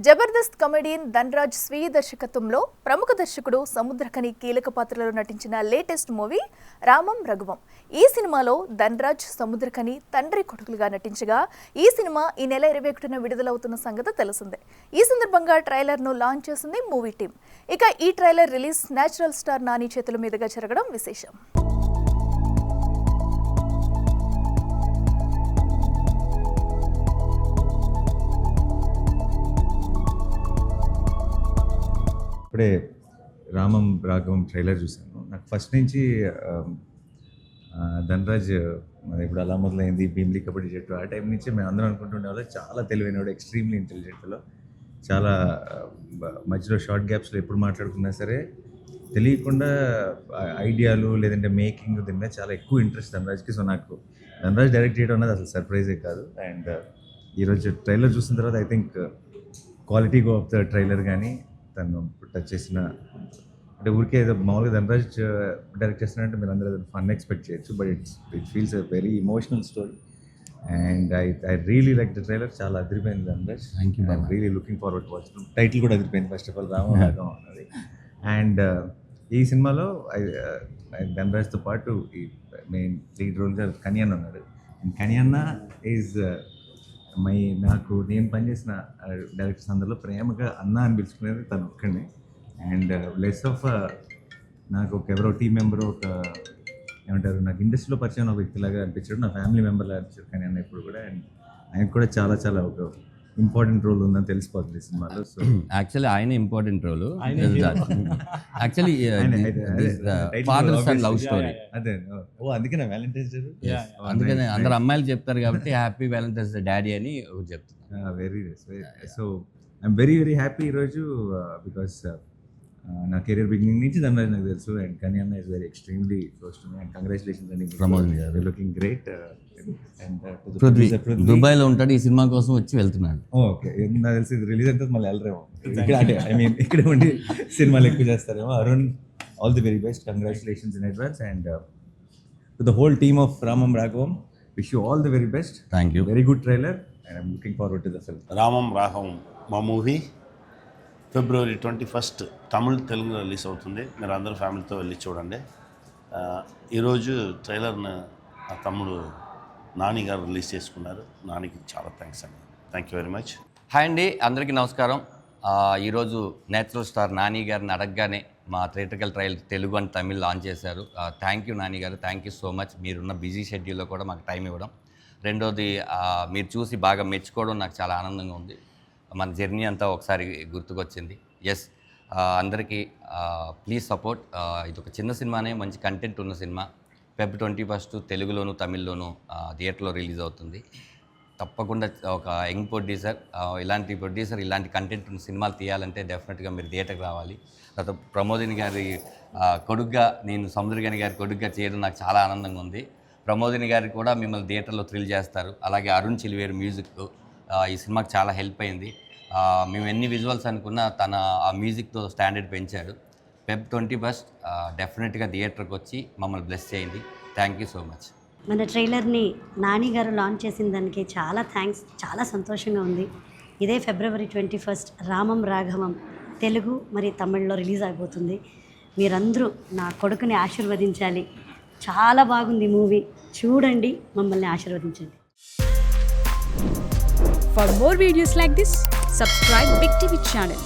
Jabardasth comedian Dhanraj స్వీయ దర్శకత్వంలో ప్రముఖ దర్శకుడు సముద్రఖని కీలక పాత్రలో నటించిన లేటెస్ట్ మూవీ రామం రఘువం. ఈ సినిమాలో ధనరాజ్ సముద్రఖని తండ్రి కొడుకులుగా నటించగా ఈ సినిమా ఈ నెల 21న విడుదలవుతున్న సంగతి తెలిసిందే. ఈ సందర్భంగా ట్రైలర్ను లాంచ్ చేసింది మూవీ టీం. ఇక ఈ trailer release natural star Nani చేతుల మీదుగా జరగడం విశేషం. ఇప్పుడే రామం రాఘవం ట్రైలర్ చూశాను. నాకు ఫస్ట్ నుంచి ధనరాజ్ ఇప్పుడు అలా మొదలైంది భీమ్లీ కబడ్డీ జట్టు ఆ టైం నుంచి మేము అందరం అనుకుంటుండే వాళ్ళు చాలా తెలివైనవాడు, ఎక్స్ట్రీమ్లీ ఇంటెలిజెంట్లో, చాలా మధ్యలో షార్ట్ గ్యాప్స్లో ఎప్పుడు మాట్లాడుకున్నా సరే తెలియకుండా ఐడియాలు లేదంటే మేకింగ్ దీని మీద చాలా ఎక్కువ ఇంట్రెస్ట్ ధనరాజ్కి. సో నాకు ధనరాజ్ డైరెక్ట్ చేయడం అన్నది అసలు సర్ప్రైజే కాదు. అండ్ ఈరోజు ట్రైలర్ చూసిన తర్వాత I think quality of the trailer కానీ తను టచ్ చేసిన అంటే ఊరికే ఏదో మామూలుగా ధనరాజ్ డైరెక్ట్ చేస్తున్నారంటే మీరు అందరూ ఫన్ ఎక్స్పెక్ట్ చేయొచ్చు, but it feels a very emotional story. And I really like the trailer. చాలా అదిరిపోయింది Dhanraj. Thank you. I'm really looking forward to watch. Title కూడా అదిరిపోయింది ఫస్ట్ ఆఫ్ ఆల్, రామం రాఘవం అన్నది. అండ్ ఈ సినిమాలో ధనరాజ్తో పాటు ఈ మెయిన్ లీడ్ రోల్గా కన్యన్న ఉన్నాడు. అండ్ కన్యన్న ఈజ్ నాకు నేను పనిచేసిన డైరెక్టర్స్ అందరిలో ప్రేమగా అన్న అని పిలుచుకునేది తను ఒక్కడే. అండ్ లెస్ ఆఫ్ నాకు ఎవరో టీం మెంబరు ఒక ఏమంటారు నాకు ఇండస్ట్రీలో పరిచయం ఒక వ్యక్తిలాగా అనిపించాడు, నా ఫ్యామిలీ మెంబర్లాగా అనిపించాడు కానీ అన్న ఇప్పుడు కూడా. అండ్ ఆయనకు కూడా చాలా చాలా ఒక ఇంపార్టెంట్ రోల్ ఉందని తెలిసిపోతుంది ఈ సినిమాలో. సో యాక్చువల్లీ ఆయన important role. Actually father son love story. అదే అందుకే నా వ్యాలంటైన్స్ డే, అందుకనే అందరు అమ్మాయిలు చెప్తారు కాబట్టి హ్యాపీ వ్యాలంటైన్స్ డే డాడీ అని చెప్తున్నారు. Very so I'm very very happy ఈరోజు బికాస్ నా కెరీర్ బిగినింగ్ నుంచి ధనరాజ్ నాకు తెలుసు. అండ్ కన్యన్న is very extremely close to me. And congratulations అండి ప్రమోద్ గారు, లుకింగ్ గ్రేట్. దుబాయ్లో ఉంటాడు, ఈ సినిమా కోసం వచ్చి వెళ్తున్నాడు. ఓకే, నాకు తెలిసి ఇది రిలీజ్ అయితే మళ్ళీ వెళ్ళరేమో ఇక్కడ, అంటే ఐ మీన్ ఇక్కడ ఉండి సినిమాలు ఎక్కువ చేస్తారేమో. Arun, all the very best, congratulations in advance. And to the whole team of Ramam Raghavam, wish you all the very best. Thank you. Very good trailer and I'm looking forward to the film. Ramam Raghavam మా movie February 21 Tamil తెలుగులో release అవుతుంది. మీరు అందరూ ఫ్యామిలీతో వెళ్ళి చూడండి. ఈరోజు ట్రైలర్ను నా తమ్ముడు నాని గారు రిలీజ్ చేసుకున్నారు. నానికి చాలా థ్యాంక్స్ అండి. Thank you very much. Hi అండి, అందరికీ నమస్కారం. ఈరోజు నేచురల్ స్టార్ నాని గారిని అడగగానే మా theatrical trial Telugu and Tamil launch చేశారు. థ్యాంక్ యూ నాని గారు, థ్యాంక్ యూ సో మచ్. మీరున్న బిజీ షెడ్యూల్లో కూడా మాకు టైం ఇవ్వడం. రెండోది మీరు చూసి బాగా మెచ్చుకోవడం నాకు చాలా ఆనందంగా ఉంది. మన జర్నీ అంతా ఒకసారి గుర్తుకొచ్చింది. ఎస్, అందరికీ ప్లీజ్ సపోర్ట్. ఇది ఒక చిన్న సినిమానే, మంచి కంటెంట్ ఉన్న సినిమా. Feb 21 తెలుగులోను తమిళ్లోను థియేటర్లో రిలీజ్ అవుతుంది. తప్పకుండా ఒక యంగ్ ప్రొడ్యూసర్, ఇలాంటి కంటెంట్ ఉన్న సినిమాలు తీయాలంటే డెఫినెట్గా మీరు థియేటర్కి రావాలి. తర్వాత ప్రమోదిని గారి కొడుగ్గా, నేను సముద్రగని గారి కొడుగ్గా చేయడం నాకు చాలా ఆనందంగా ఉంది. ప్రమోదిని గారి కూడా మిమ్మల్ని థియేటర్లో థ్రిల్ చేస్తారు. అలాగే అరుణ్ చిలివేరు మ్యూజిక్ ఈ సినిమాకి చాలా హెల్ప్ అయింది. మేము ఎన్ని విజువల్స్ అనుకున్నా తన ఆ మ్యూజిక్తో స్టాండర్డ్ పెంచాడు. Feb 21 డెఫినెట్గా థియేటర్కి వచ్చి మమ్మల్ని బ్లెస్ చేయండి. Thank you so much. మన ట్రైలర్ని నాని గారు లాంచ్ చేసిన దానికి చాలా థ్యాంక్స్. చాలా సంతోషంగా ఉంది. ఇదే February 21 రామం రాఘవం తెలుగు మరి తమిళ్లో రిలీజ్ అయిపోతుంది. మీరందరూ నా కొడుకుని ఆశీర్వదించాలి. చాలా బాగుంది మూవీ, చూడండి, మమ్మల్ని ఆశీర్వదించండి. For more videos like this, subscribe Big TV channel.